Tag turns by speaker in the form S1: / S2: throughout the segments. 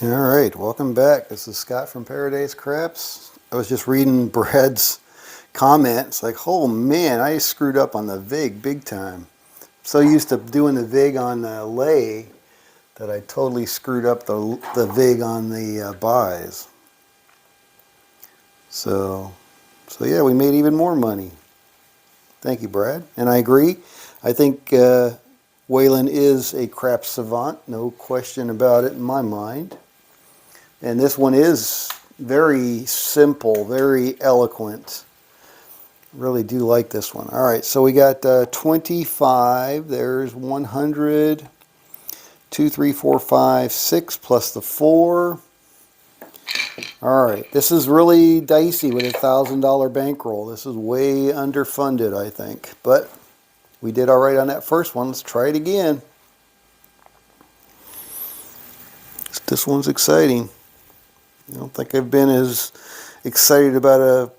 S1: Alright, welcome back. This is Scott from Paradise Craps. I was just reading Brad's comments like, oh man, I screwed up on the VIG big time. So used to doing the VIG on the lay that I totally screwed up the VIG on the buys. So yeah, we made even more money. Thank you, Brad. And I agree. I think Waylon is a crap savant, no question about it in my mind. And this one is very simple, very eloquent. Really do like this one. All right, so we got 25. There's 100. 2, 3, 4, 5, 6 plus the 4. All right, this is really dicey with a $1,000 bankroll. This is way underfunded, I think. But we did all right on that first one. Let's try it again. This one's exciting. I don't think I've been as excited about a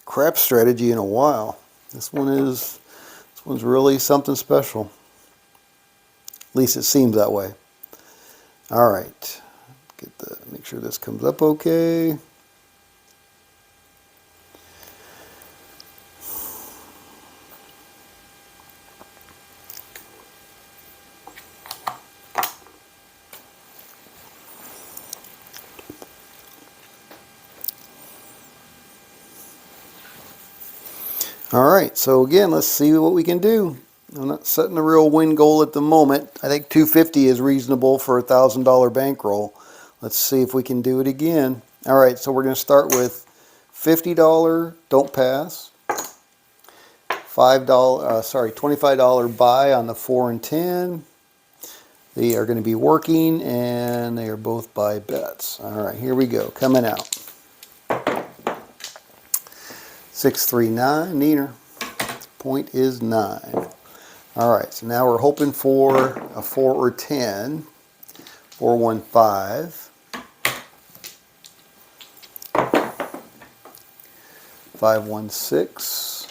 S1: crap strategy in a while. This one's really something special. At least it seems that way. All right. Make sure this comes up okay. Alright, so again, let's see what we can do. I'm not setting a real win goal at the moment. I think 250 is reasonable for a $1,000 bankroll. Let's see if we can do it again. Alright, so we're going to start with $50, don't pass. $25 buy on the 4 and 10. They are going to be working, and they are both buy bets. Alright, here we go, coming out. 639, neater. Point is 9. Alright, so now we're hoping for a 4 or 10. 415. 516.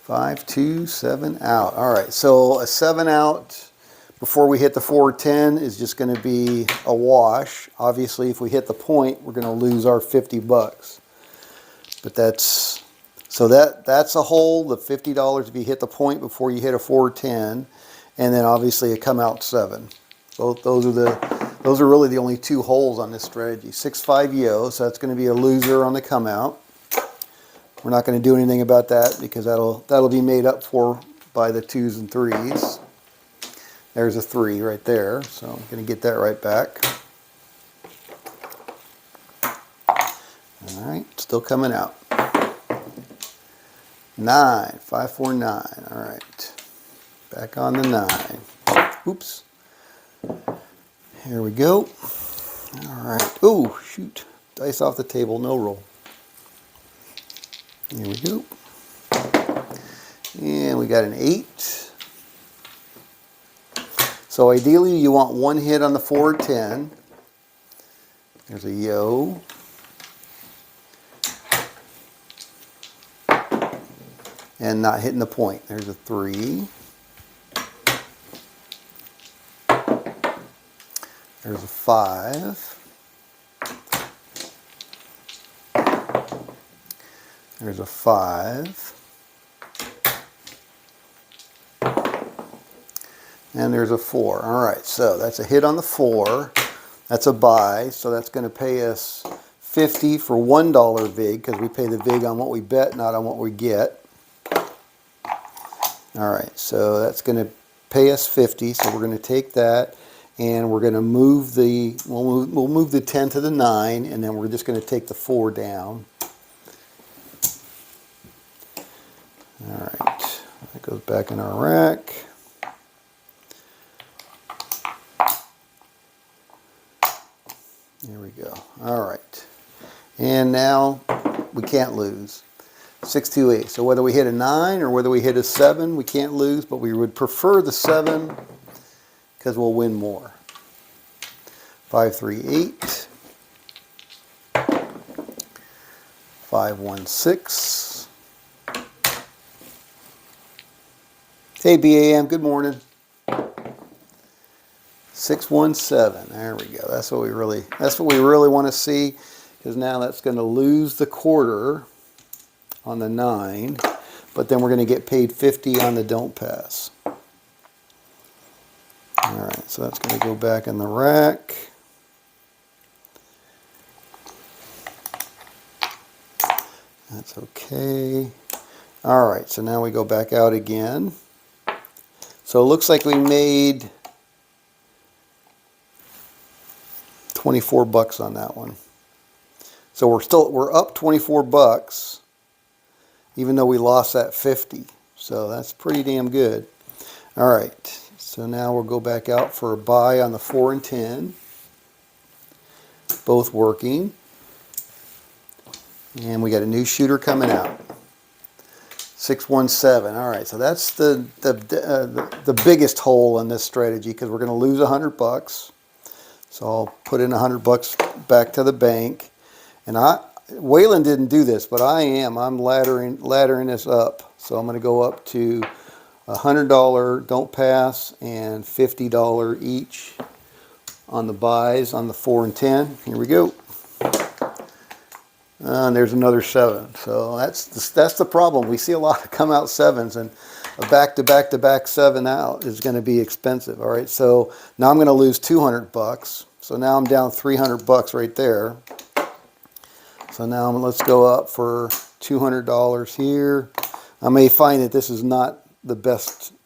S1: 527 out. Alright, so a 7 out before we hit the 410 is just going to be a wash. Obviously, if we hit the point, we're going to lose our 50 bucks. But that's a hole, the $50 if you hit the point before you hit a 410, and then obviously a come out 7. Those are really the only two holes on this strategy. 6-5 yo, so that's going to be a loser on the come out. We're not going to do anything about that because that'll be made up for by the 2s and 3s. There's a 3 right there, so I'm going to get that right back. Alright, still coming out. 9, 549, alright. Back on the 9. Oops. Here we go. Alright, oh shoot. Dice off the table, no roll. Here we go. And we got an 8. So ideally you want one hit on the 410. There's a yo. And not hitting the point. There's a 3. There's a 5. There's a 5. And there's a 4. Alright, so that's a hit on the 4. That's a buy, so that's going to pay us $50 for $1 VIG, because we pay the VIG on what we bet, not on what we get. Alright, so that's going to pay us $50, so we're going to take that, and we're going to move we'll move the 10 to the 9, and then we're just going to take the 4 down. Alright, that goes back in our rack. There we go. Alright. And now we can't lose. 628. So whether we hit a 9 or whether we hit a 7, we can't lose, but we would prefer the 7 because we'll win more. 538. 516. Hey BAM, good morning. 617. There we go. That's what we really want to see, because now that's going to lose the quarter on the 9, but then we're going to get paid 50 on the don't pass. All right, so that's going to go back in the rack. That's okay. All right, so now we go back out again. So it looks like we made 24 bucks on that one. So we're up 24 bucks, even though we lost that 50. So that's pretty damn good. All right, so now we'll go back out for a buy on the 4 and 10. Both working. And we got a new shooter coming out. 617. All right, so that's the biggest hole in this strategy, because we're going to lose 100 bucks. So I'll put in 100 bucks back to the bank. And Waylon didn't do this, but I'm laddering this up. So I'm going to go up to $100 don't pass and $50 each on the buys on the 4 and 10. Here we go. And there's another 7. So that's the problem. We see a lot of come out 7s, and a back-to-back-to-back 7 out is going to be expensive. All right, so now I'm going to lose 200 bucks. So now I'm down 300 bucks right there. So now let's go up for $200 here. I may find that this is not the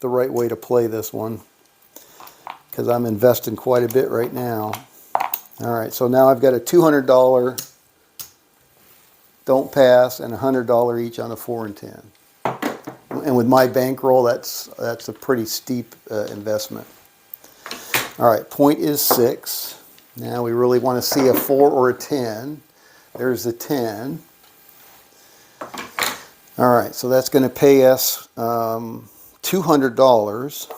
S1: right way to play this one, because I'm investing quite a bit right now. All right, so now I've got a $200 don't pass and $100 each on the 4 and 10. And with my bankroll, that's a pretty steep investment. All right, point is 6. Now we really want to see a 4 or a 10. There's the 10. All right, so that's going to pay us $200,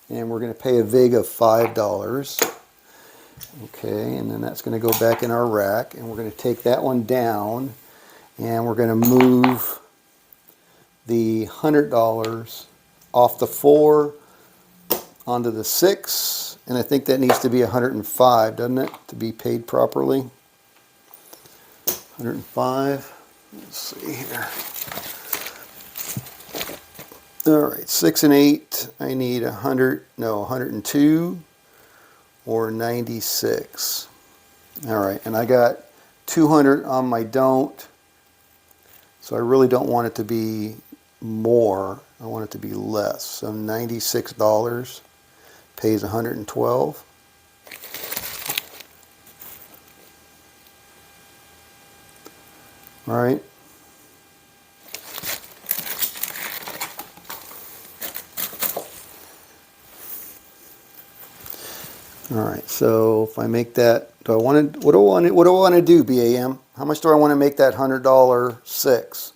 S1: and we're going to pay a vig of $5. Okay, and then that's going to go back in our rack, and we're going to take that one down, and we're going to move the $100 off the 4 onto the 6, and I think that needs to be 105, doesn't it, to be paid properly? 105. Let's see here. All right, 6 and 8. I need 102 or 96. All right, and I got 200 on my don't, so I really don't want it to be more. I want it to be less. So $96 pays 112. All right. All right, so if I make that, what do I want to do, BAM? How much do I want to make that $100 6?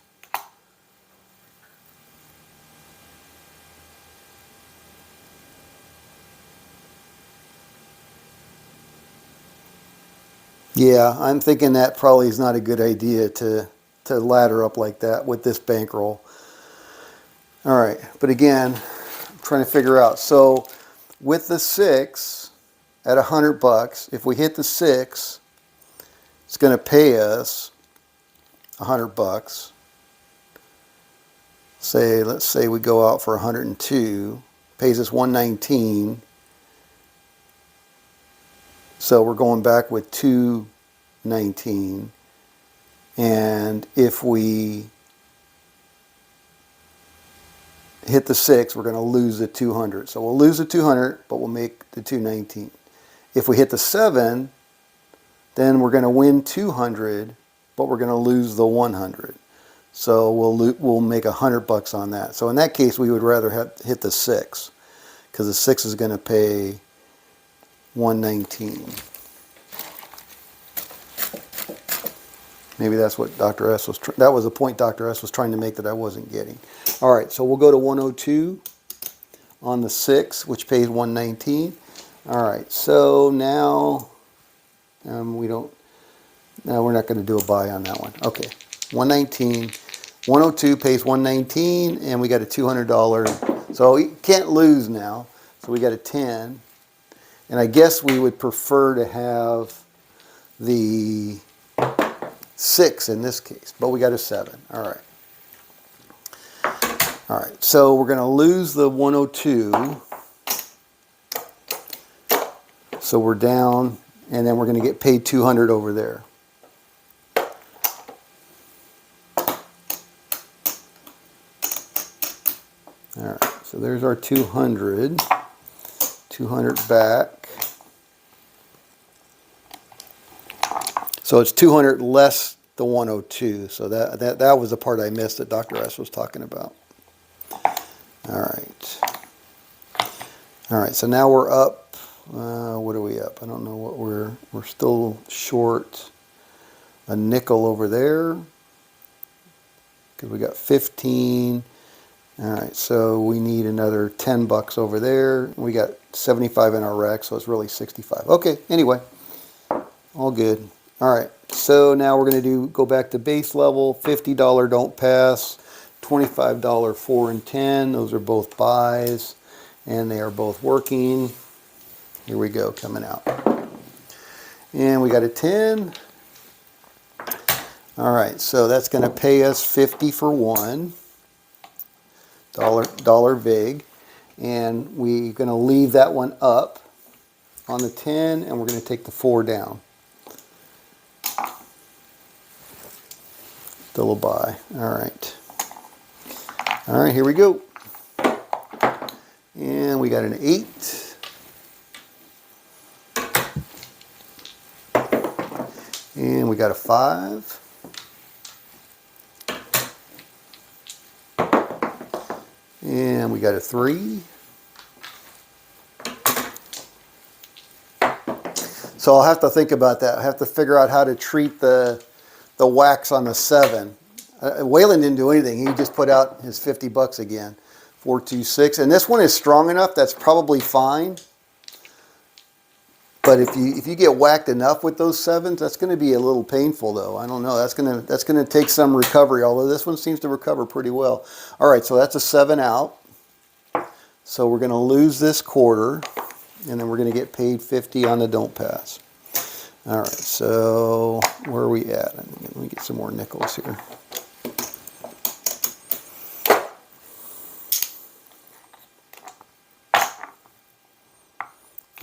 S1: Yeah, I'm thinking that probably is not a good idea to ladder up like that with this bankroll. All right, but again, I'm trying to figure out. So with the 6 at 100 bucks, if we hit the 6, it's going to pay us 100 bucks. Let's say we go out for 102, pays us 119. So we're going back with 219. And if we hit the 6, we're going to lose the 200. So we'll lose the 200, but we'll make the 219. If we hit the 7, then we're going to win 200, but we're going to lose the 100. So we'll make 100 bucks on that. So in that case, we would rather hit the 6, because the 6 is going to pay 119. Maybe that's what Dr. S was. That was a point Dr. S was trying to make that I wasn't getting. All right, so we'll go to 102 on the 6, which pays 119. All right, so now we're not going to do a buy on that one. Okay, 119, 102 pays 119, and we got a $200 So you can't lose now. So we got a 10. And I guess we would prefer to have the 6 in this case, but we got a 7. All right. All right, so we're going to lose the 102. So we're down, and then we're going to get paid 200 over there. All right, so there's our 200. 200 back. So it's 200 less the 102. So that was the part I missed that Dr. S was talking about. All right. All right, so now we're up. What are we up? I don't know what we're still short a nickel over there because we got 15. All right, so we need another 10 bucks over there. We got 75 in our rack, so it's really 65. Okay, anyway, all good. All right, so now we're going to go back to base level, $50 don't pass, $25 4 and 10. Those are both buys, and they are both working. Here we go, coming out. And we got a 10. All right, so that's going to pay us 50 for one. Dollar vig. And we're going to leave that one up on the 10, and we're going to take the 4 down. Still a buy. All right. All right, here we go. And we got an 8. And we got a 5. And we got a 3. So I'll have to think about that. I have to figure out how to treat the wax on the 7. Waylon didn't do anything. He just put out his 50 bucks again. 426. And this one is strong enough. That's probably fine. But if you get whacked enough with those 7s, that's going to be a little painful, though. I don't know. That's going to take some recovery. Although this one seems to recover pretty well. All right, so that's a 7 out. So we're going to lose this quarter, and then we're going to get paid 50 on the don't pass. All right, so where are we at? Let me get some more nickels here.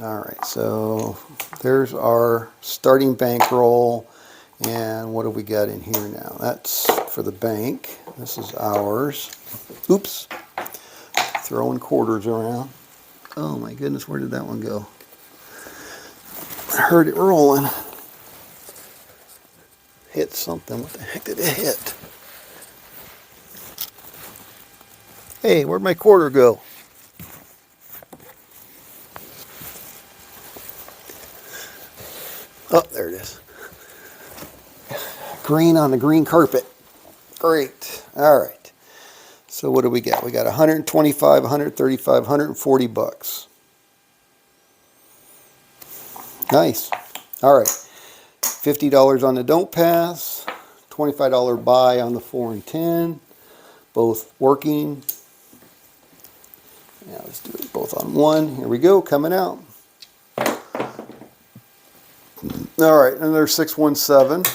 S1: All right, so there's our starting bankroll, and what do we got in here now? That's for the bank. This is ours. Oops, throwing quarters around. Oh my goodness, where did that one go? I heard it rolling. Hit something. What the heck did it hit? Hey, where'd my quarter go? Oh, there it is. Green on the green carpet. Great. All right. So what do we got? We got 125, 135, 140 bucks. Nice. All right. $50 on the don't pass. $25 buy on the 4 and 10. Both working. Now let's do it both on one. Here we go. Coming out. All right, another 617.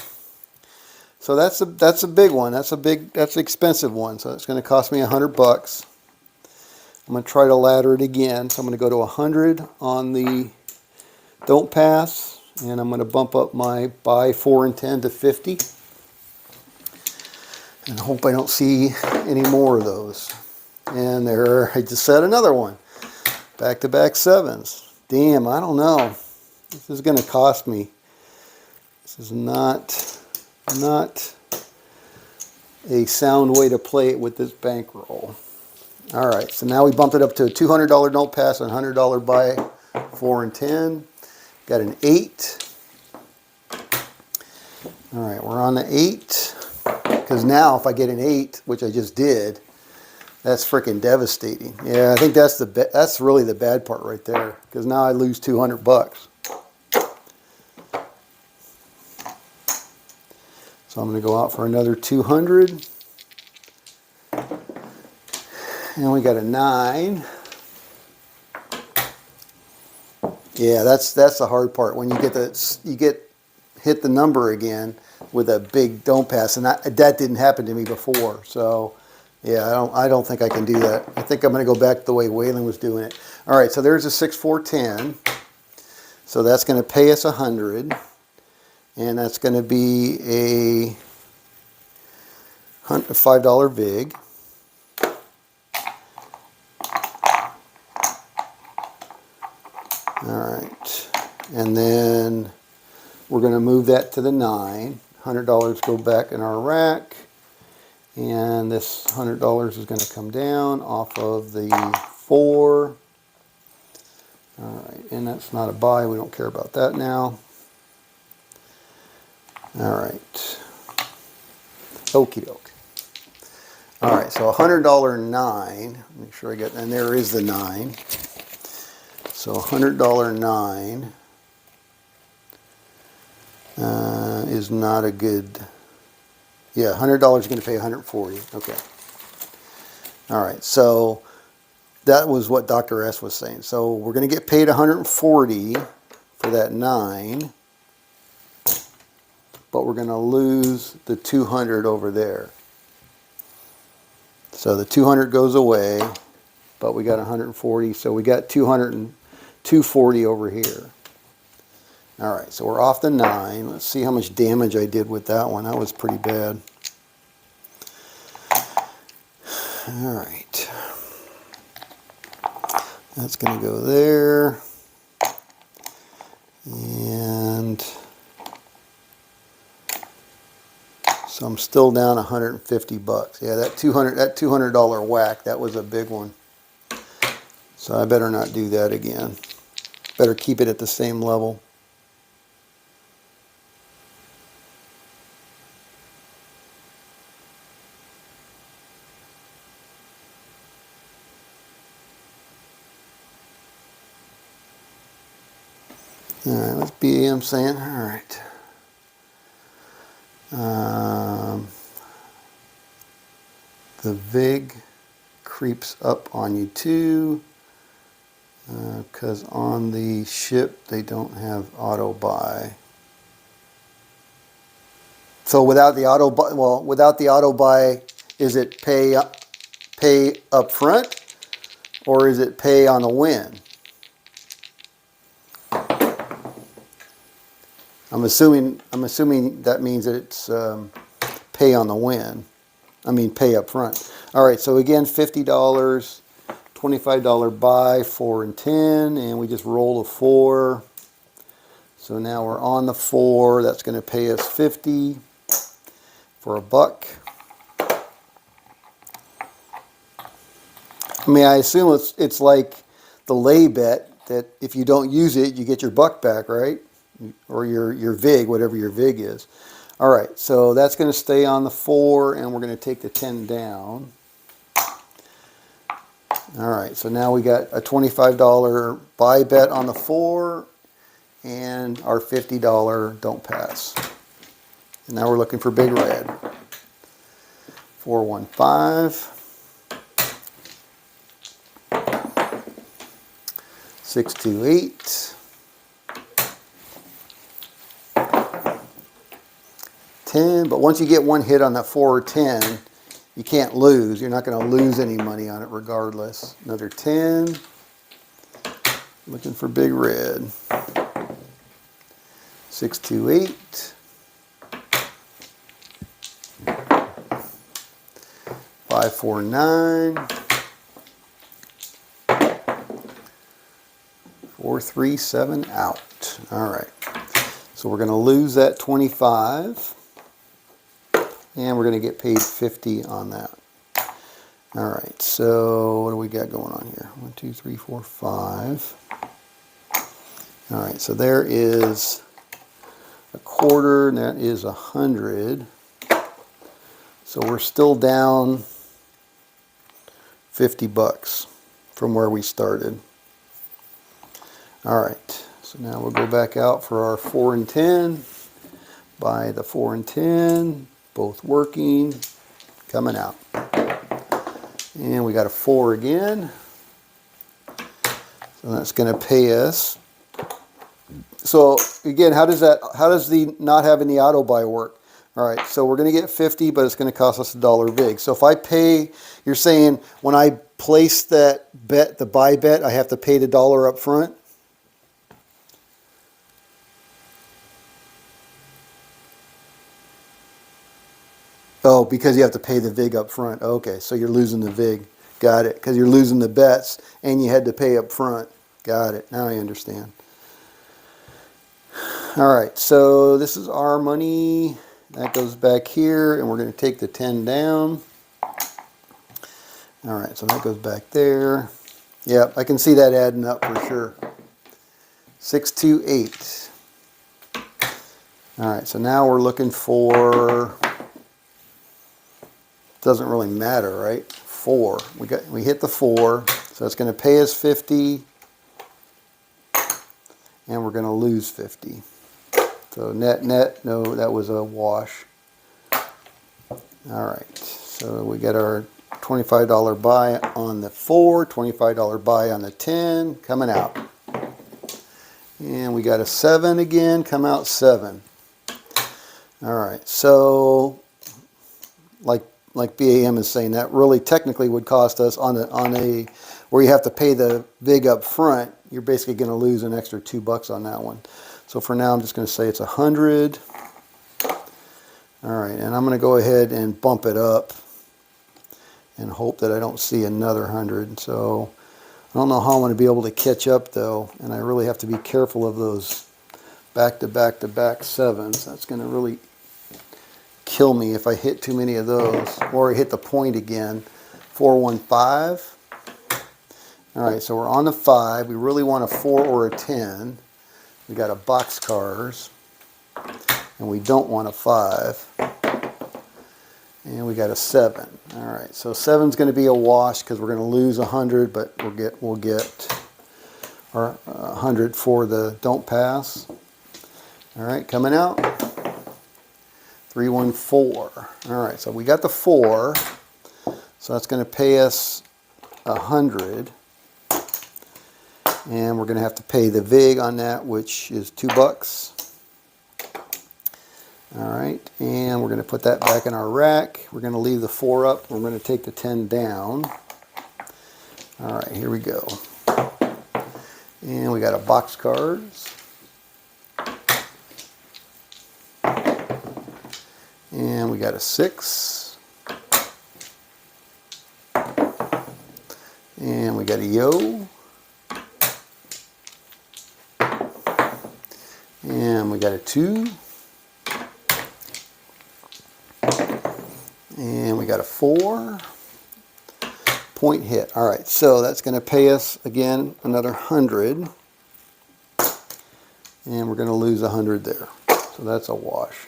S1: So that's a big one. That's an expensive one. So it's going to cost me 100 bucks. I'm going to try to ladder it again. So I'm going to go to 100 on the don't pass, and I'm going to bump up my buy 4 and 10 to 50. And hope I don't see any more of those. And there, I just said another one. Back-to-back 7s. Damn, I don't know. This is going to cost me. This is not a sound way to play it with this bankroll. All right, so now we bumped it up to a $200 don't pass and $100 buy 4 and 10. Got an 8. All right, we're on the 8. Because now if I get an 8, which I just did, that's freaking devastating. Yeah, I think that's really the bad part right there. Because now I lose 200 bucks. So I'm going to go out for another 200. And we got a 9. Yeah, that's the hard part when you hit the number again with a big don't pass, and that didn't happen to me before. So yeah, I don't think I can do that. I think I'm going to go back the way Waylon was doing it. All right, so there's a 6 4 10. So that's going to pay us 100, and that's going to be a $5 vig. All right, and then we're going to move that to the 9. $100 go back in our rack, and this $100 is going to come down off of the 4. All right, and that's not a buy. We don't care about that now. All right. Okie doke. All right, so $100 9. Make sure I get, and there is the 9. So $100 9 is not a good. Yeah, $100 is going to pay 140. Okay. All right, so that was what Dr. S was saying. So we're going to get paid 140 for that 9, but we're going to lose the 200 over there. So the 200 goes away, but we got 140, so we got 240 over here. All right, so we're off the 9. Let's see how much damage I did with that one. That was pretty bad. All right. That's going to go there. And so I'm still down 150 bucks. Yeah, that $200 whack, that was a big one. So I better not do that again. Better keep it at the same level. All right, let's be, I'm saying, all right. The VIG creeps up on you too, because on the ship they don't have auto buy. So without the auto buy, well, without the auto buy, is it pay up front, or is it pay on the win? I'm assuming that means that it's pay on the win. I mean pay up front. All right, so again, $50, $25 buy, 4 and 10, and we just roll a 4. So now we're on the 4. That's going to pay us 50 for $1. I mean, I assume it's like the lay bet that if you don't use it, you get your buck back, right? Or your VIG, whatever your VIG is. All right, so that's going to stay on the 4, and we're going to take the 10 down. All right, so now we got a $25 buy bet on the 4, and our $50 don't pass. And now we're looking for big red. 415. 628. 10, but once you get one hit on that 4 or 10, you can't lose. You're not going to lose any money on it regardless. Another 10. Looking for big red. 628. 549. 437 out. All right. So we're going to lose that 25. And we're going to get paid 50 on that. All right, so what do we got going on here? 1, 2, 3, 4, 5. All right, so there is a quarter, and that is 100. So we're still down 50 bucks from where we started. All right, so now we'll go back out for our 4 and 10. Buy the 4 and 10. Both working, coming out. And we got a 4 again. So that's going to pay us. So again, how does the not having the auto buy work? All right, so we're going to get 50, but it's going to cost us $1 vig. So if I pay, you're saying when I place that bet, the buy bet, I have to pay the $1 up front? Oh, because you have to pay the vig up front. Okay, so you're losing the vig. Got it. Because you're losing the bets and you had to pay up front. Got it. Now I understand. All right, so this is our money. That goes back here, and we're going to take the 10 down. All right, so that goes back there. Yep, I can see that adding up for sure. 628. All right, so now we're looking for, doesn't really matter, right? 4. We hit the 4, so it's going to pay us 50, and we're going to lose 50. So net, no, that was a wash. All right, so we got our $25 buy on the 4, $25 buy on the 10, coming out. And we got a 7 again, come out 7. All right, so like BAM is saying, that really technically would cost us on a where you have to pay the vig up front, you're basically going to lose an extra $2 on that one. So for now, I'm just going to say it's 100. All right, and I'm going to go ahead and bump it up and hope that I don't see another 100. So I don't know how I'm going to be able to catch up though, and I really have to be careful of those back-to-back-to-back 7s. That's going to really kill me if I hit too many of those, or I hit the point again. 415. All right, so we're on the 5. We really want a 4 or a 10. We got a boxcars, and we don't want a 5. And we got a 7. All right, so 7's going to be a wash because we're going to lose 100, but we'll get our 100 for the don't pass. All right, coming out. 314. All right, so we got the 4, so that's going to pay us 100. And we're going to have to pay the vig on that, which is $2. All right, and we're going to put that back in our rack. We're going to leave the 4 up. We're going to take the 10 down. All right, here we go. And we got a boxcars. And we got a 6. And we got a yo. And we got a 2. And we got a 4. Point hit. All right, so that's going to pay us, again, another 100. And we're going to lose 100 there. So that's a wash.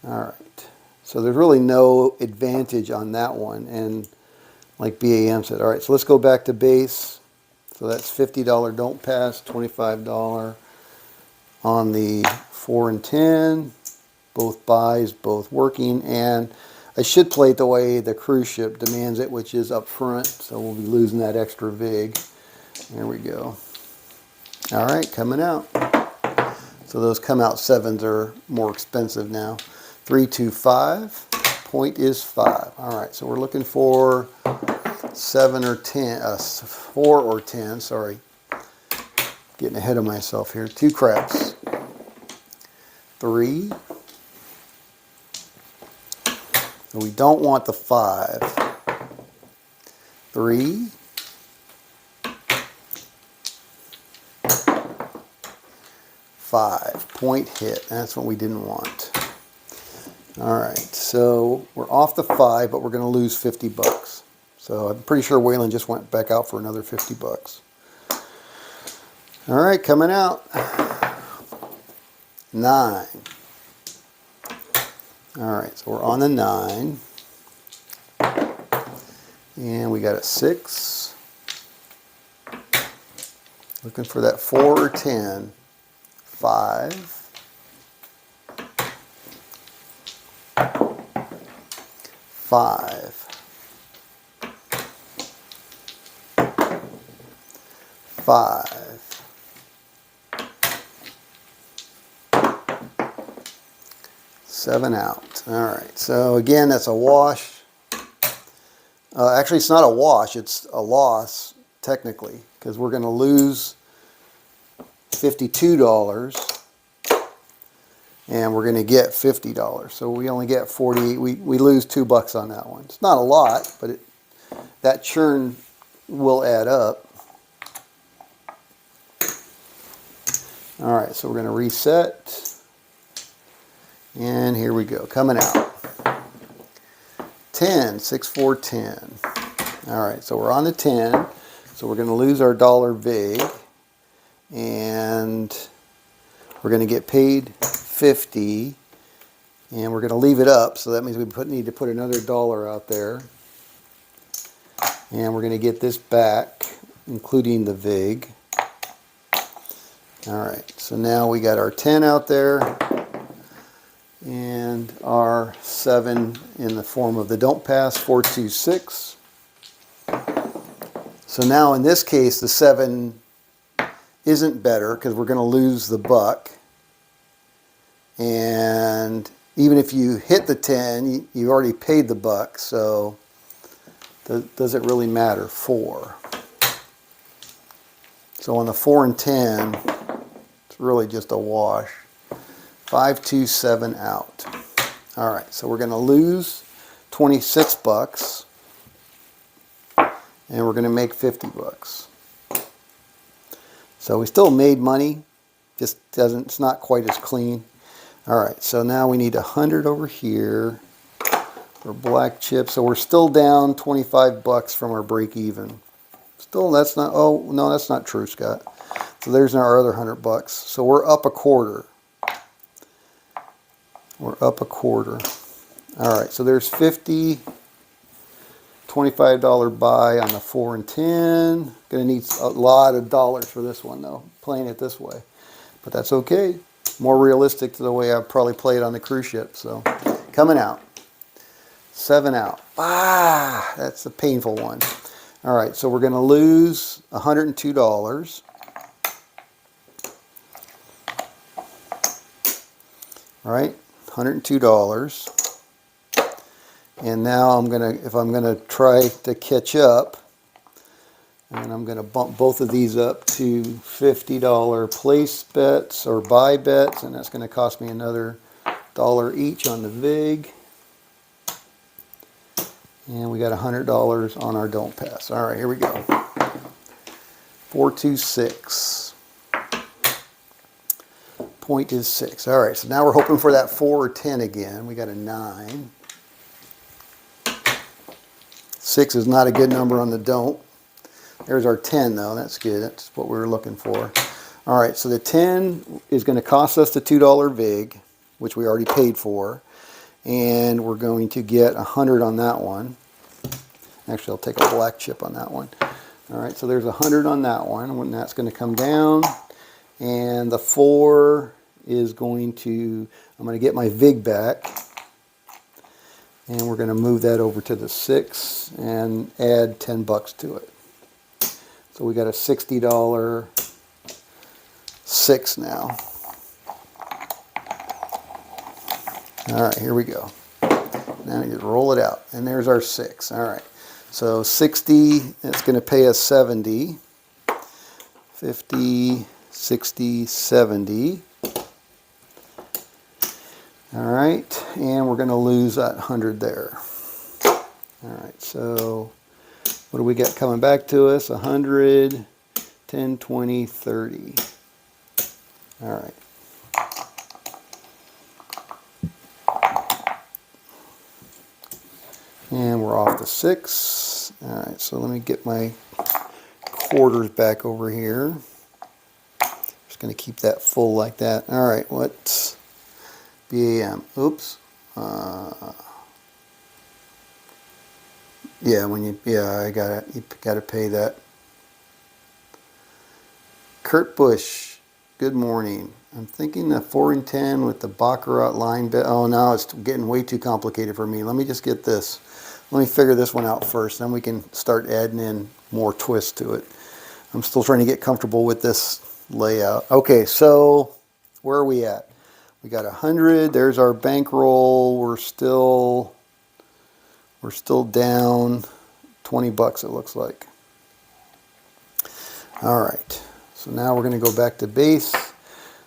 S1: All right, so there's really no advantage on that one. And like BAM said, all right, so let's go back to base. So that's $50 don't pass, $25 on the 4 and 10. Both buys, both working. And I should play it the way the cruise ship demands it, which is up front. So we'll be losing that extra vig. There we go. All right, coming out. So those come out 7s are more expensive now. 325. Point is 5. All right, so we're looking for 7 or 10, 4 or 10, sorry. Getting ahead of myself here. 2 craps. 3. So we don't want the 5. 3. 5. Point hit. That's what we didn't want. All right, so we're off the 5, but we're going to lose $50. So I'm pretty sure Waylon just went back out for another $50. All right, coming out. 9. All right, so we're on the 9. And we got a 6. Looking for that 4 or 10. 5. 5. 5. 7 out. All right, so again, that's a wash. Actually, it's not a wash, it's a loss, technically, because we're going to lose $52, and we're going to get $50. So we only get 40. We lose $2 on that one. It's not a lot, but that churn will add up. All right, so we're going to reset. And here we go, coming out. 10, 6, 4, 10. All right, so we're on the 10. So we're going to lose our dollar vig. And we're going to get paid 50. And we're going to leave it up. So that means we need to put another dollar out there. And we're going to get this back, including the vig. All right, so now we got our 10 out there. And our 7 in the form of the don't pass, 426. So now in this case, the 7 isn't better because we're going to lose the buck. And even if you hit the 10, you already paid the buck, so does it really matter? 4. So on the 4 and 10, it's really just a wash. 5, 2, 7 out. All right, so we're going to lose $26, and we're going to make $50. So we still made money, just doesn't. It's not quite as clean. All right, so now we need 100 over here for black chips. So we're still down $25 from our break even. Still, that's not. Oh no, that's not true, Scott. So there's our other $100. So we're up a quarter. We're up a quarter. All right, so there's 50, $25 buy on the 4 and 10. Gonna need a lot of dollars for this one though, playing it this way. But that's okay. More realistic to the way I probably played on the cruise ship. So coming out. 7 out. Ah, that's the painful one. All right, so we're gonna lose $102. All right, $102. And now if I'm gonna try to catch up, and I'm gonna bump both of these up to $50 place bets or buy bets, and that's gonna cost me another $1 each on the vig. And we got $100 on our don't pass. All right, here we go. 426. Point is 6. All right, so now we're hoping for that 4 or 10 again. We got a 9. 6 is not a good number on the don't. There's our 10 though. That's good. That's what we were looking for. All right, so the 10 is going to cost us the $2 vig, which we already paid for. And we're going to get 100 on that one. Actually, I'll take a black chip on that one. All right, so there's 100 on that one, and that's going to come down. And the 4 is going to, I'm going to get my vig back. And we're going to move that over to the 6 and add $10 to it. So we got a $60 6 now. All right, here we go. Now you just roll it out. And there's our 6. All right. So 60, that's going to pay us 70. 50, 60, 70. All right, and we're going to lose that 100 there. All right, so what do we got coming back to us? 100, 10, 20, 30. All right. And we're off the 6. All right, so let me get my quarters back over here. Just going to keep that full like that. All right, what's BAM? Oops. Yeah, I got it. You got to pay that. Kurt Bush, good morning. I'm thinking the 4 and 10 with the Baccarat line bet. Oh, now it's getting way too complicated for me. Let me just get this. Let me figure this one out first, then we can start adding in more twist to it. I'm still trying to get comfortable with this layout. Okay, so where are we at? We got 100. There's our bankroll. We're still down 20 bucks, it looks like. All right, so now we're going to go back to base,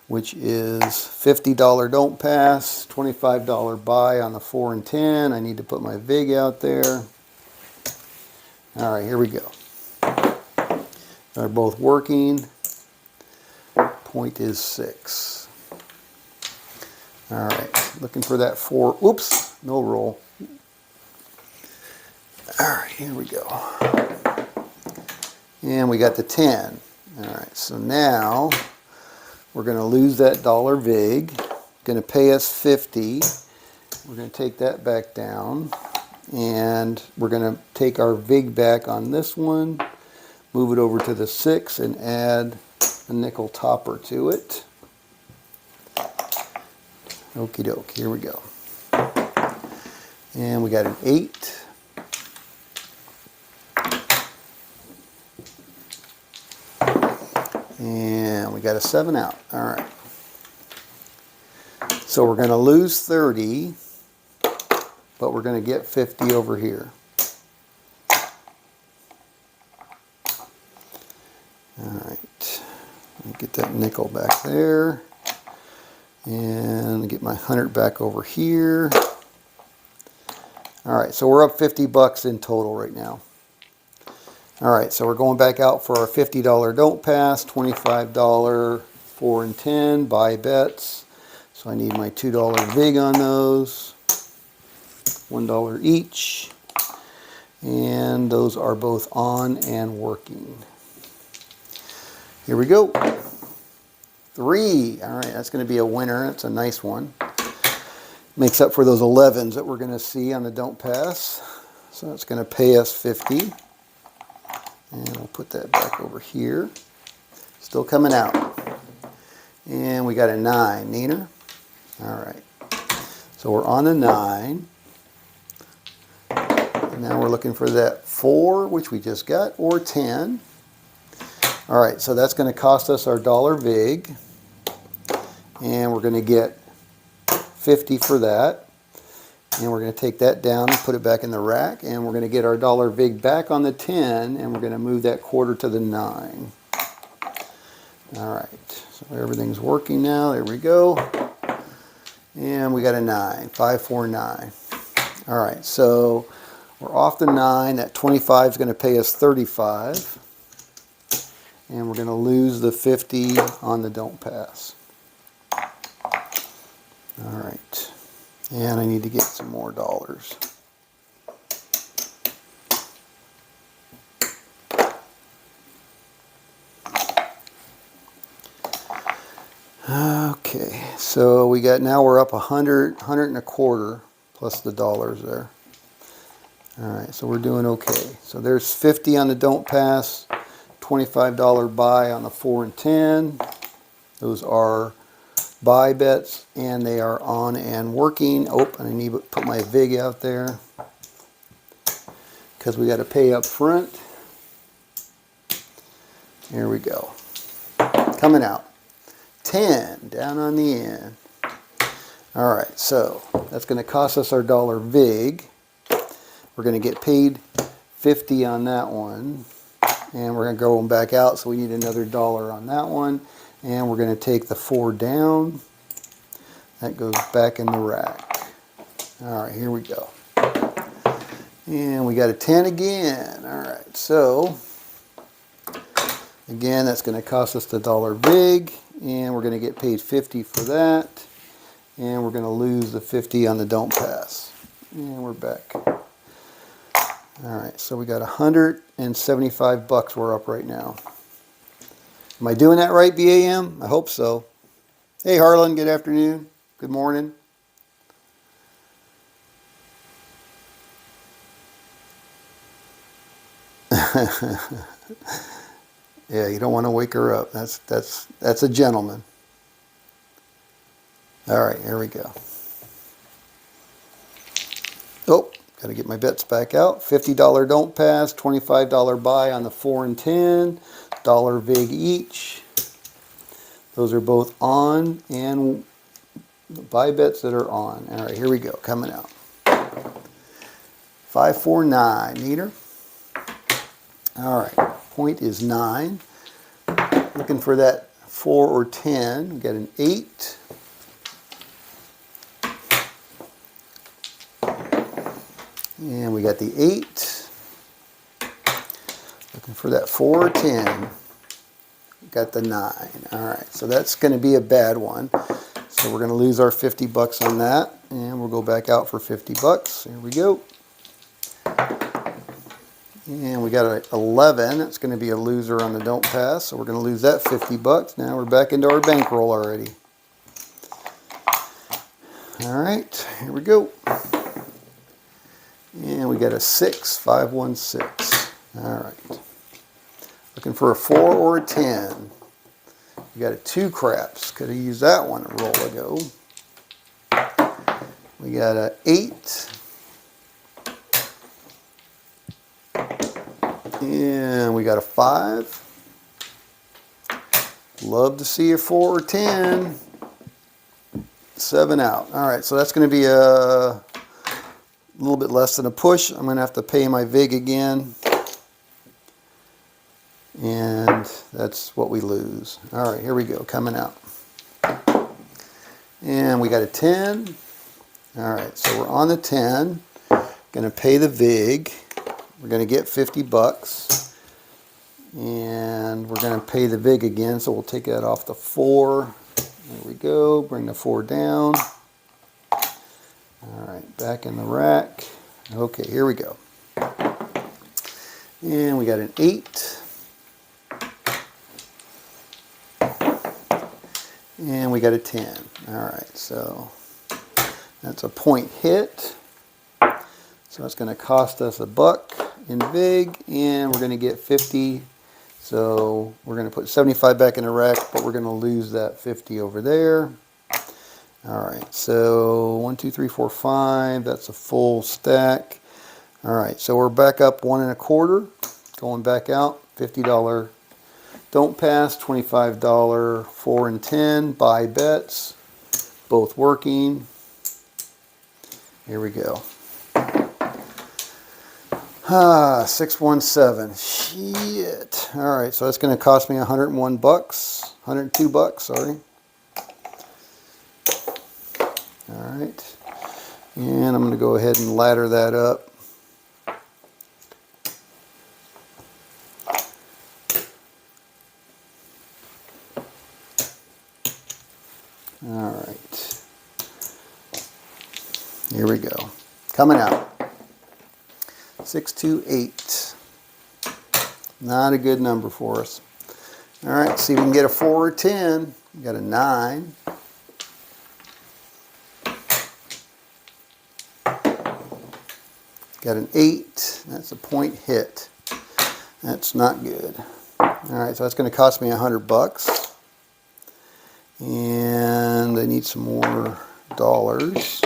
S1: which is $50 don't pass, $25 buy on the 4 and 10. I need to put my VIG out there. All right, here we go. They're both working. Point is 6. All right, looking for that 4. Oops, no roll. All right, here we go. And we got the 10. All right, so now we're going to lose that dollar VIG. Going to pay us 50. We're going to take that back down. And we're going to take our VIG back on this one, move it over to the 6, and add a nickel topper to it. Okie doke, here we go. And we got an 8. And we got a 7 out. All right. So we're going to lose 30, but we're going to get 50 over here. All right. Let me get that nickel back there. And get my 100 back over here. All right, so we're up 50 bucks in total right now. All right, so we're going back out for our $50 don't pass, $25 4 and 10 buy bets. So I need my $2 VIG on those, $1 each, and those are both on and working. Here we go. 3. All right, that's going to be a winner. That's a nice one. Makes up for those 11s that we're going to see on the don't pass. So it's going to pay us 50. And we'll put that back over here. Still coming out. And we got a 9. Neener. All right. So we're on a 9. And now we're looking for that 4, which we just got, or 10. All right, so that's going to cost us our dollar VIG. And we're going to get 50 for that. And we're going to take that down and put it back in the rack. And we're going to get our dollar VIG back on the 10. And we're going to move that quarter to the 9. All right. So everything's working now. There we go. And we got a 9. 5, 4, 9. All right. So we're off the 9. That 25 is going to pay us 35. And we're going to lose the 50 on the don't pass. All right. And I need to get some more dollars. Okay, so we got, now we're up 100, 100 and a quarter plus the dollars there. All right, so we're doing okay. So there's 50 on the don't pass, $25 buy on the 4 and 10. Those are buy bets, and they are on and working. Oh, and I need to put my VIG out there because we got to pay up front. Here we go. Coming out. 10 down on the end. All right, so that's going to cost us our dollar VIG. We're going to get paid 50 on that one, and we're going to go back out, so we need another dollar on that one. And we're going to take the 4 down. That goes back in the rack. All right, here we go. And we got a 10 again. All right, so again, that's going to cost us the dollar VIG. And we're going to get paid 50 for that. And we're going to lose the 50 on the don't pass. And we're back. All right, so we got 175 bucks we're up right now. Am I doing that right, BAM? I hope so. Hey, Harlan, good afternoon. Good morning. Yeah, you don't want to wake her up. That's a gentleman. All right, here we go. Oh, got to get my bets back out. $50 don't pass, $25 buy on the 4 and 10. $1 vig each. Those are both on and buy bets that are on. All right, here we go, coming out. 549, meter. All right, point is 9. Looking for that 4 or 10. We got an 8. And we got the 8. Looking for that 4 or 10. Got the 9. All right, so that's going to be a bad one. So we're going to lose our 50 bucks on that, and we'll go back out for 50 bucks. Here we go. And we got an 11. That's going to be a loser on the don't pass, so we're going to lose that 50 bucks. Now we're back into our bankroll already. All right, here we go. And we got a 6, 516. All right. Looking for a 4 or a 10. We got a 2 craps. Could have used that one a roll ago. We got a 8. And we got a 5. Love to see a 4 or 10. 7 out. All right, so that's going to be a little bit less than a push. I'm going to have to pay my vig again. And that's what we lose. All right, here we go, coming out. And we got a 10. All right, so we're on the 10. Going to pay the vig. We're going to get 50 bucks. And we're going to pay the vig again, so we'll take that off the 4. There we go, bring the 4 down. All right, back in the rack. Okay, here we go. And we got an 8. And we got a 10. All right, so that's a point hit. So that's going to cost us $1 in vig, and we're going to get 50. So we're going to put 75 back in the rack, but we're going to lose that 50 over there. All right, so 1, 2, 3, 4, 5. That's a full stack. All right, so we're back up 1 1/4. Going back out, $50. Don't pass, $25, 4 and 10, buy bets, both working. Here we go. 617, shit. All right, so that's going to cost me 101 bucks, 102 bucks, sorry. All right, and I'm going to go ahead and ladder that up. All right, here we go. Coming out. 628. Not a good number for us. All right, see if we can get a 4 or 10. We got a 9. Got an 8. That's a point hit. That's not good. All right, so that's going to cost me 100 bucks. And I need some more dollars.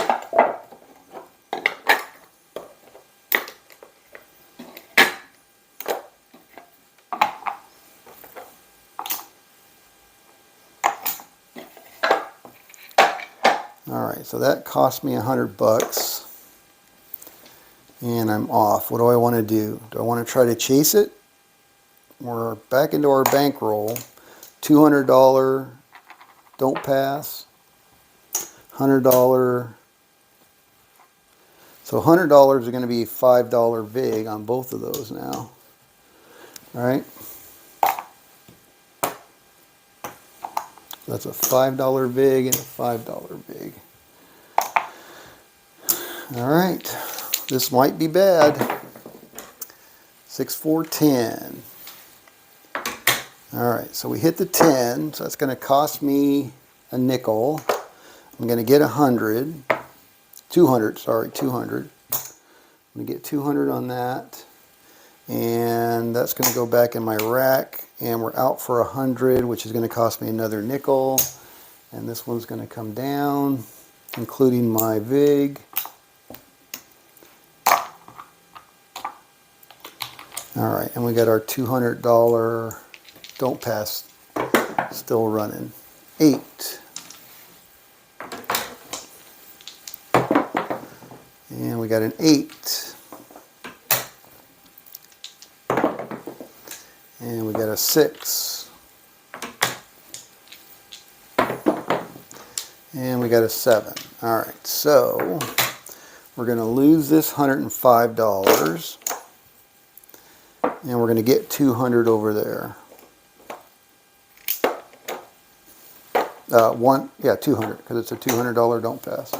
S1: All right, so that cost me 100 bucks. And I'm off. What do I want to do? Do I want to try to chase it? We're back into our bankroll. $200 don't pass. $100. So $100 are going to be $5 vig on both of those now. All right. That's a $5 vig and a $5 vig. All right. This might be bad. 6, 4, 10. All right, so we hit the 10, so that's going to cost me a nickel. I'm going to get 200, sorry, 200. I'm going to get 200 on that, and that's going to go back in my rack, and we're out for 100, which is going to cost me another nickel, and this one's going to come down, including my vig. All right, and we got our $200 don't pass still running. 8. And we got an 8. And we got a 6. And we got a 7. All right, so we're going to lose this $105. And we're going to get 200 over there. 200, because it's a $200 don't pass.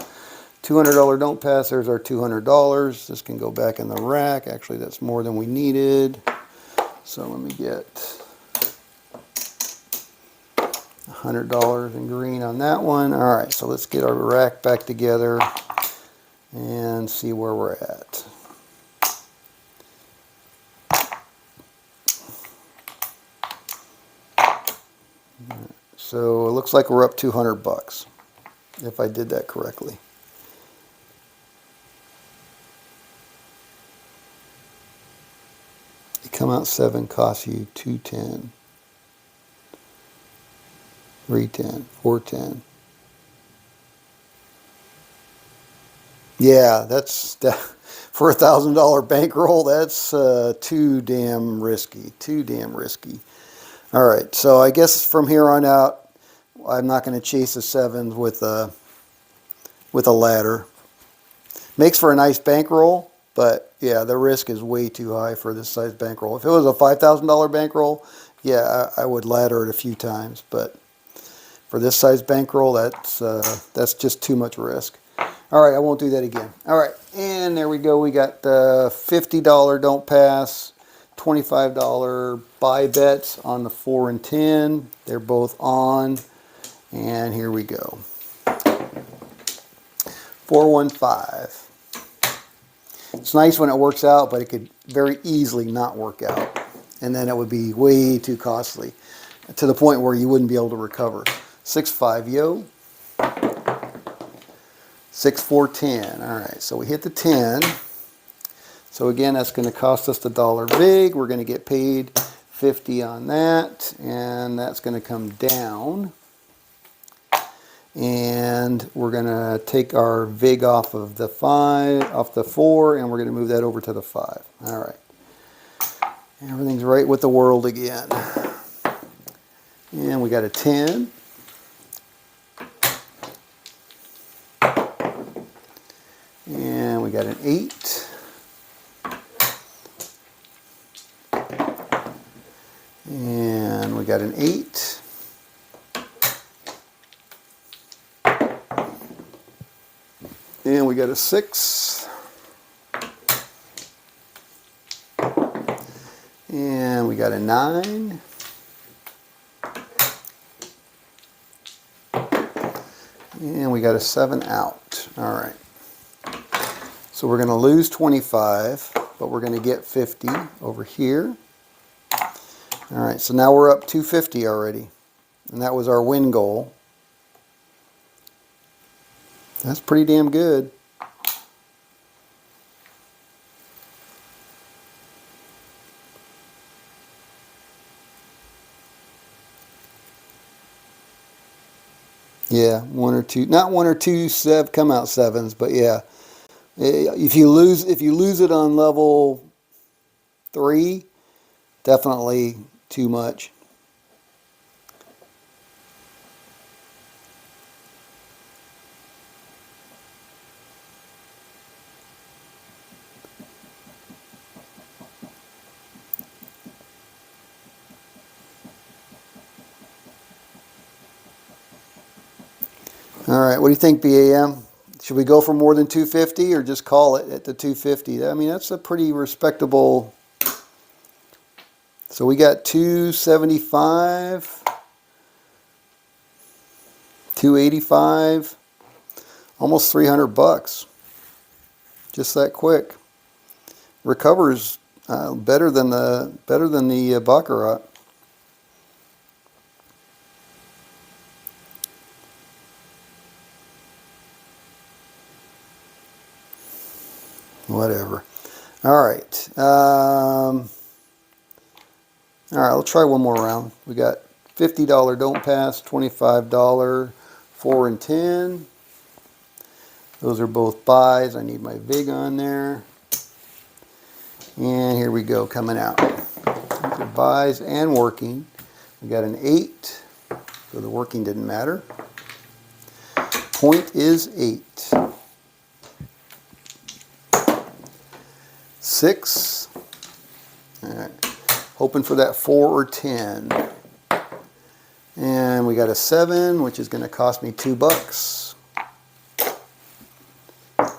S1: $200 don't pass, there's our $200. This can go back in the rack. Actually, that's more than we needed. So let me get $100 in green on that one. All right, so let's get our rack back together and see where we're at. So it looks like we're up 200 bucks, if I did that correctly. It come out 7 costs you 210, 310, 410. Yeah, that's for $1,000 bankroll. That's too damn risky. Too damn risky. All right, so I guess from here on out, I'm not going to chase the 7s with a ladder. Makes for a nice bankroll, but yeah, the risk is way too high for this size bankroll. If it was a $5,000 bankroll, yeah, I would ladder it a few times, but for this size bankroll, that's just too much risk. All right, I won't do that again. All right, and there we go. We got the $50 don't pass, $25 buy bets on the 4 and 10. They're both on, and here we go. 415. It's nice when it works out, but it could very easily not work out, and then it would be way too costly to the point where you wouldn't be able to recover. 6-5 yo. 6-4-10. All right, so we hit the 10. So again, that's going to cost us the $1 vig. We're going to get paid 50 on that, and that's going to come down. And we're going to take our vig off of the 4, and we're going to move that over to the 5. All right. Everything's right with the world again. And we got a 10. And we got an 8. And we got an 8. And we got a 6. And we got a 9. And we got a 7 out. All right. So we're going to lose 25, but we're going to get 50 over here. All right, so now we're up 250 already. And that was our win goal. That's pretty damn good. Yeah, 1 or 2, not 1 or 2 come out 7s, but yeah. If you lose it on level 3, definitely too much. All right, what do you think, BAM? Should we go for more than 250 or just call it at the 250? I mean, that's a pretty respectable. So we got 275, 285, almost 300 bucks. Just that quick. Recovers better than the baccarat. Whatever. All right. All All right, let's try one more round. We got $50 don't pass, $25, 4 and 10. Those are both buys. I need my VIG on there. And here we go, coming out. These are buys and working. We got an 8, so the working didn't matter. Point is 8. 6. All right. Hoping for that 4 or 10. And we got a 7, which is going to cost me $2.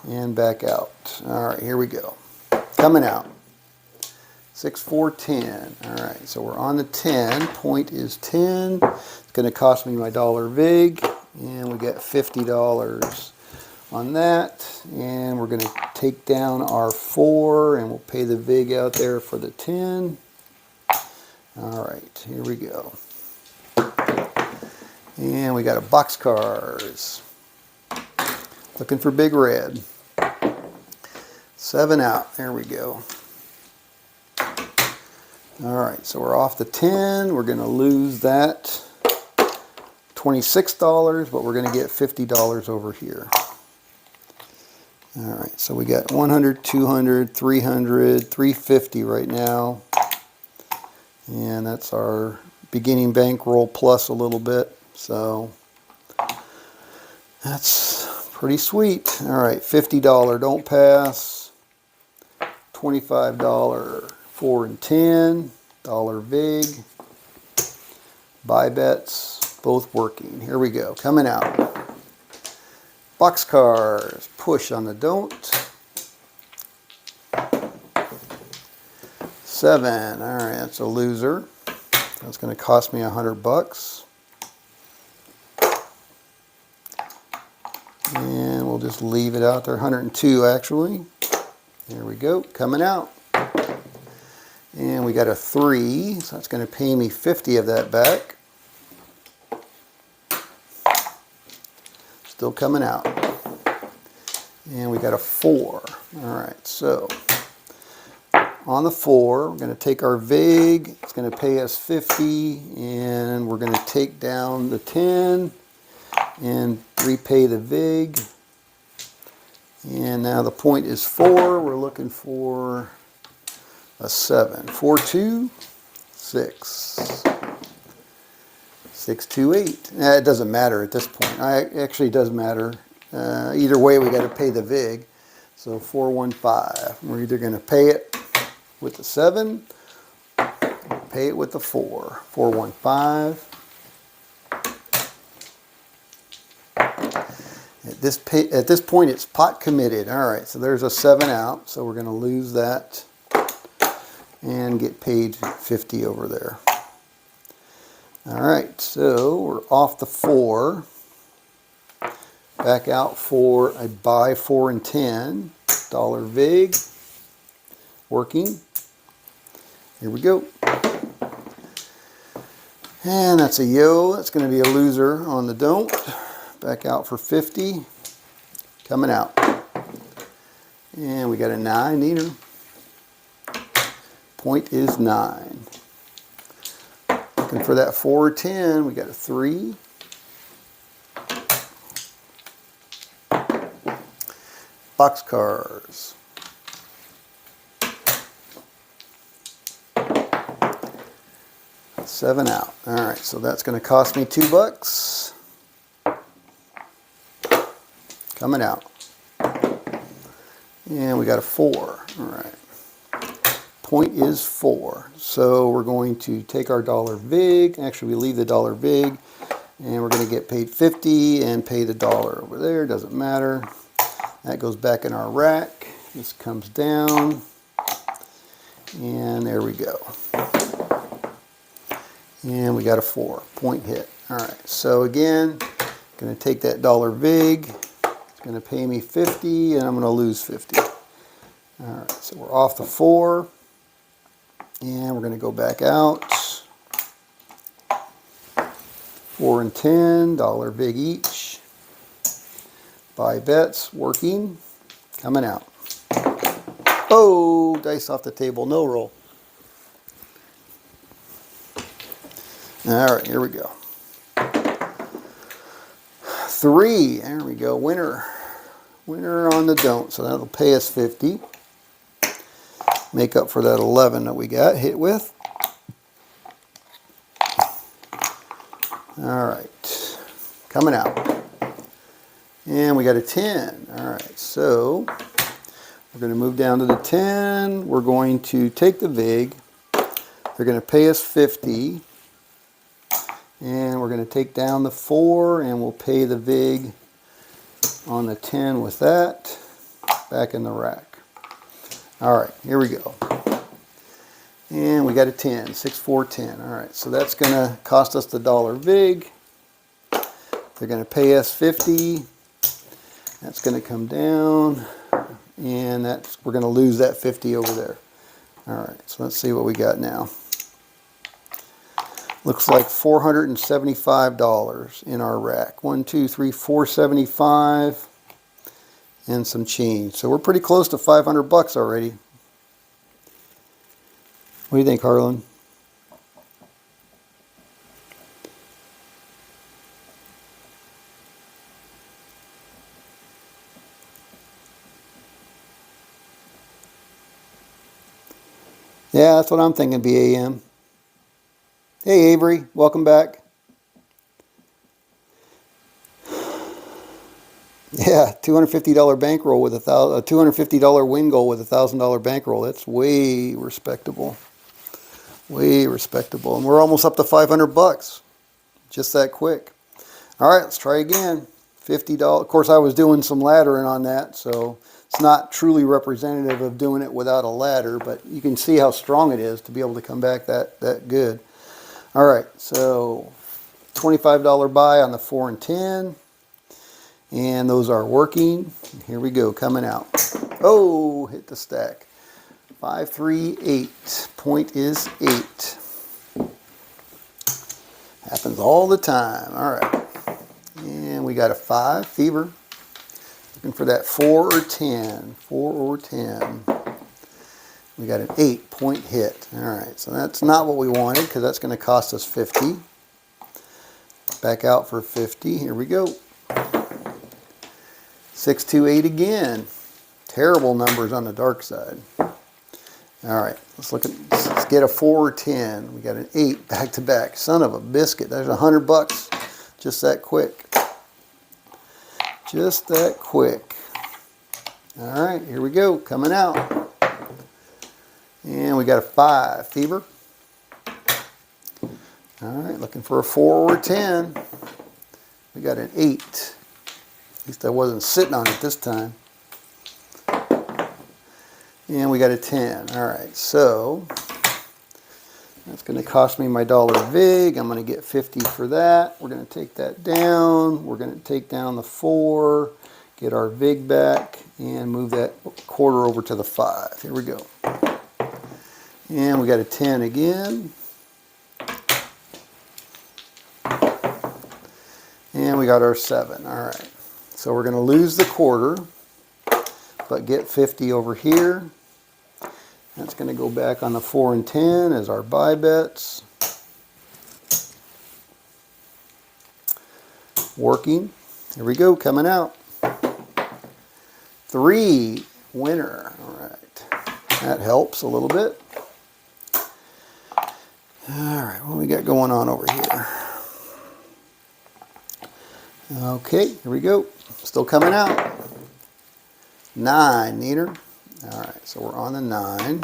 S1: And back out. All right, here we go. Coming out. 6, 4, 10. All right, so we're on the 10. Point is 10. It's going to cost me my dollar VIG. And we get $50 on that. And we're going to take down our 4 and we'll pay the VIG out there for the 10. All right, here we go. And we got a boxcars. Looking for big red. 7 out. There we go. All right, so we're off the 10. We're going to lose that $26, but we're going to get $50 over here. All right, so we got 100, 200, 300, 350 right now. And that's our beginning bankroll plus a little bit. So that's pretty sweet. All right, $50 don't pass. $25 4 and 10. Dollar VIG. Buy bets, both working. Here we go, coming out. Boxcars, push on the don't. 7, all right, that's a loser. That's going to cost me $100. And we'll just leave it out there, 102 actually. There we go, coming out. And we got a 3, so that's going to pay me 50 of that back. Still coming out. And we got a 4. All right, so on the 4, we're going to take our VIG. It's going to pay us 50, and we're going to take down the 10 and repay the VIG. And now the point is 4. We're looking for a 7. 4, 2, 6. 6, 2, 8. It doesn't matter at this point. Actually, it does matter. Either way, we got to pay the VIG. So 4, 1, 5. We're either going to pay it with the 7, pay it with the 4. 4, 1, 5. At this point, it's pot committed. All right, so there's a 7 out. So we're going to lose that and get paid 50 over there. All right, so we're off the 4. Back out for a buy 4 and 10. Dollar VIG. Working. Here we go. And that's a yo. That's going to be a loser on the don't. Back out for 50. Coming out. And we got a 9 neater. Point is 9. Looking for that 4 or 10. We got a 3. Boxcars. $7 out. All right, so that's going to cost me $2. Coming out. And we got a 4. All right. Point is 4. So we're going to take our dollar VIG. Actually, we leave the dollar VIG. And we're going to get paid 50 and pay the dollar over there. Doesn't matter. That goes back in our rack. This comes down. And there we go. And we got a 4. Point hit. All right. So again, going to take that dollar VIG. It's going to pay me 50, and I'm going to lose 50. All right. So we're off the 4. And we're going to go back out. 4 and 10. Dollar VIG each. Buy bets. Working. Coming out. Oh, dice off the table. No roll. All right, here we go. 3, there we go, winner. Winner on the don't, so that'll pay us 50. Make up for that 11 that we got hit with. All right, coming out. And we got a 10. All right, so we're going to move down to the 10. We're going to take the VIG. They're going to pay us 50. And we're going to take down the 4 and we'll pay the VIG on the 10 with that. Back in the rack. All right, here we go. And we got a 10, 6, 4, 10. All right, so that's going to cost us the $1 VIG. They're going to pay us 50. That's going to come down, and we're going to lose that 50 over there. All right, so let's see what we got now. Looks like $475 in our rack. 1, 2, 3, 475 and some change. So we're pretty close to 500 bucks already. What do you think, Harlan? Yeah, that's what I'm thinking, BAM. Hey, Avery, welcome back. Yeah, $250 bankroll with a $250 win goal with a $1,000 bankroll. That's way respectable. Way respectable. And we're almost up to 500 bucks. Just that quick. All right, let's try again. $50. Of course, I was doing some laddering on that, so it's not truly representative of doing it without a ladder, but you can see how strong it is to be able to come back that good. All right, so $25 buy on the 4 and 10. And those are working. Here we go, coming out. Oh, hit the stack. 5, 3, 8. Point is 8. Happens all the time. All right. And we got a 5, fever. Looking for that 4 or 10. 4 or 10. We got an 8, point hit. All right, so that's not what we wanted because that's going to cost us 50. Back out for 50. Here we go. 6, 2, 8 again. Terrible numbers on the dark side. All right, let's get a 4 or 10. We got an 8 back to back. Son of a biscuit. There's 100 bucks. Just that quick. Just that quick. All right, here we go. Coming out. And we got a 5, fever. All right, looking for a 4 or 10. We got an 8. At least I wasn't sitting on it this time. And we got a 10. All right, so that's going to cost me my $1 VIG. I'm going to get 50 for that. We're going to take that down. We're going to take down the 4, get our VIG back, and move that quarter over to the 5. Here we go. And we got a 10 again. And we got our 7. All right. So we're going to lose the quarter, but get 50 over here. That's going to go back on the 4 and 10 as our buy bets. Working. Here we go, coming out. 3, winner. All right. That helps a little bit. All right, what do we got going on over here? Okay, here we go. Still coming out. 9, Neener. All right, so we're on the 9.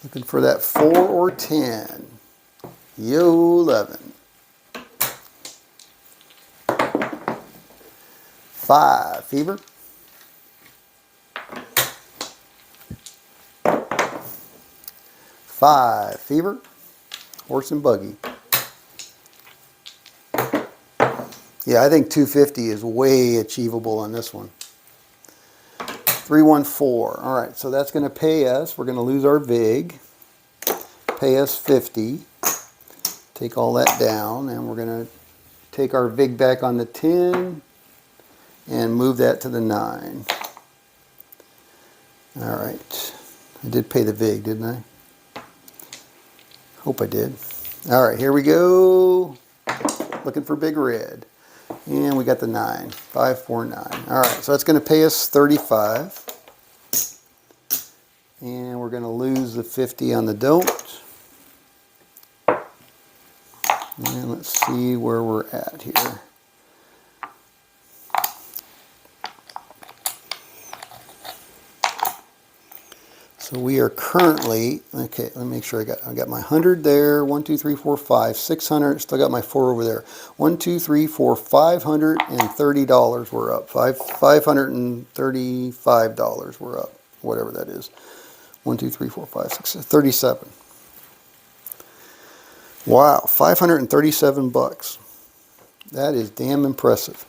S1: Looking for that 4 or 10. Yo, 11. 5, fever. 5, fever. Horse and buggy. Yeah, I think 250 is way achievable on this one. 314. All right, so that's going to pay us. We're going to lose our VIG. Pay us 50. Take all that down, and we're going to take our VIG back on the 10 and move that to the 9. All right. I did pay the VIG, didn't I? Hope I did. All right, here we go. Looking for big red. And we got the 9, 549. All right, so that's going to pay us 35. And we're going to lose the 50 on the don't. And let's see where we're at here. So we are currently, okay, let me make sure I got my 100 there, 1, 2, 3, 4, 5, 600, still got my 4 over there. 1, 2, 3, 4, $530 we're up. $535 we're up, whatever that is. 1, 2, 3, 4, 5, 6, 37. Wow, 537 bucks. That is damn impressive.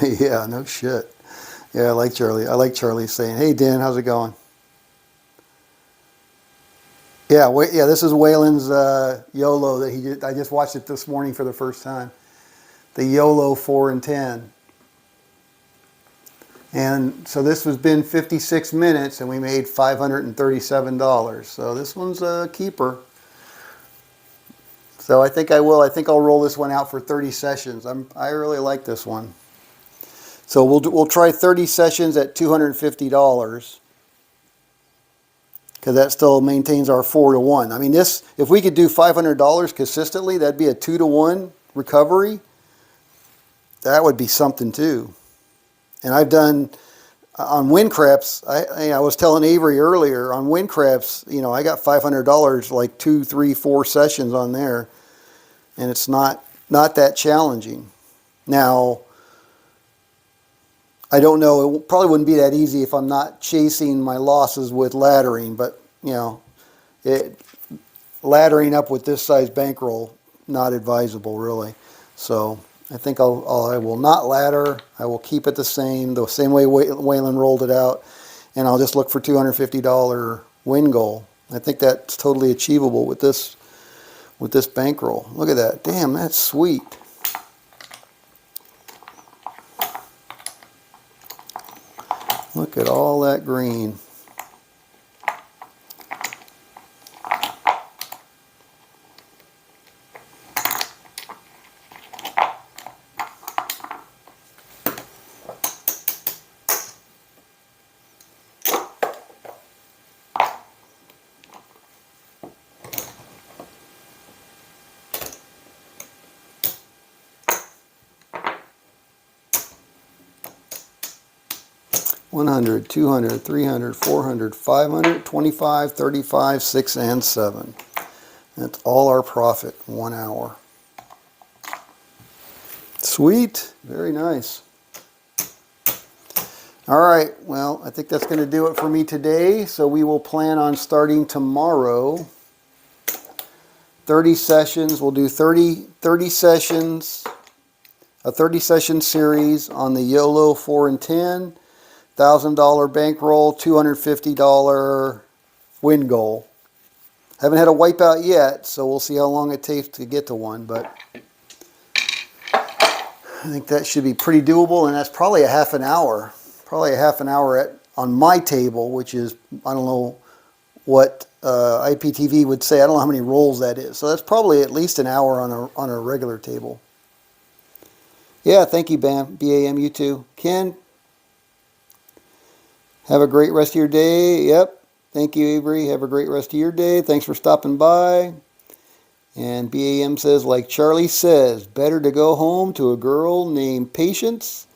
S1: Yeah, no shit. Yeah, I like Charlie. I like Charlie saying, "Hey, Dan, how's it going?" Yeah, yeah. This is Waylon's Yolo that he did. I just watched it this morning for the first time. The Yolo 4 and 10. And so this has been 56 minutes, and we made $537. So this one's a keeper. So I think I will. I think I'll roll this one out for 30 sessions. I really like this one. So we'll try 30 sessions at $250 because that still maintains our 4 to 1. I mean, this, if we could do $500 consistently, that'd be a 2 to 1 recovery. That would be something too. And I've done on wind craps. I was telling Avery earlier on wind craps. You know, I got $500 like 2, 3, 4 sessions on there, and it's not that challenging. Now, I don't know. It probably wouldn't be that easy if I'm not chasing my losses with laddering. But you know, laddering up with this size bankroll, not advisable really. So I think I will not ladder. I will keep it the same way Waylon rolled it out, and I'll just look for $250 win goal. I think that's totally achievable with this bankroll. Look at that. Damn, that's sweet. Look at all that green. $100, $200, $300, $400, $500, $25, $35, $6, and $7. That's all our profit in 1 hour. Sweet. Very nice. All right. Well, I think that's going to do it for me today. So we will plan on starting tomorrow. 30 sessions. We'll do 30 sessions, a 30 session series on the Yolo 4 and 10. $1,000 bankroll, $250 win goal. Haven't had a wipeout yet, so we'll see how long it takes to get to one, but I think that should be pretty doable, and that's probably a half an hour. Probably a half an hour on my table, which is, I don't know what IPTV would say. I don't know how many rolls that is. So that's probably at least an hour on a regular table. Yeah, thank you, BAM. BAM, you too. Ken, have a great rest of your day. Yep. Thank you, Avery. Have a great rest of your day. Thanks for stopping by. And BAM says, like Charlie says, better to go home to a girl named Patience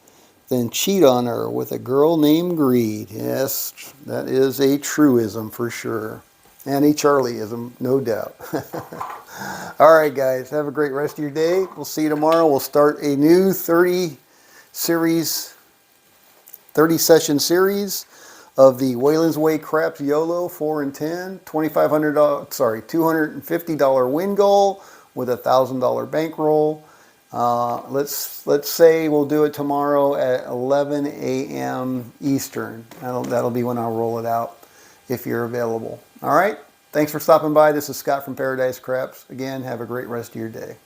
S1: than cheat on her with a girl named Greed. Yes, that is a truism for sure. And a Charlieism, no doubt. All right, guys. Have a great rest of your day. We'll see you tomorrow. We'll start a new 30 session series of the Waylon's Way Craps Yolo 4 and 10, $250 win goal with a $1,000 bankroll. Let's say we'll do it tomorrow at 11 a.m. Eastern. That'll be when I'll roll it out if you're available. All right. Thanks for stopping by. This is Scott from Paradise Craps. Again, have a great rest of your day.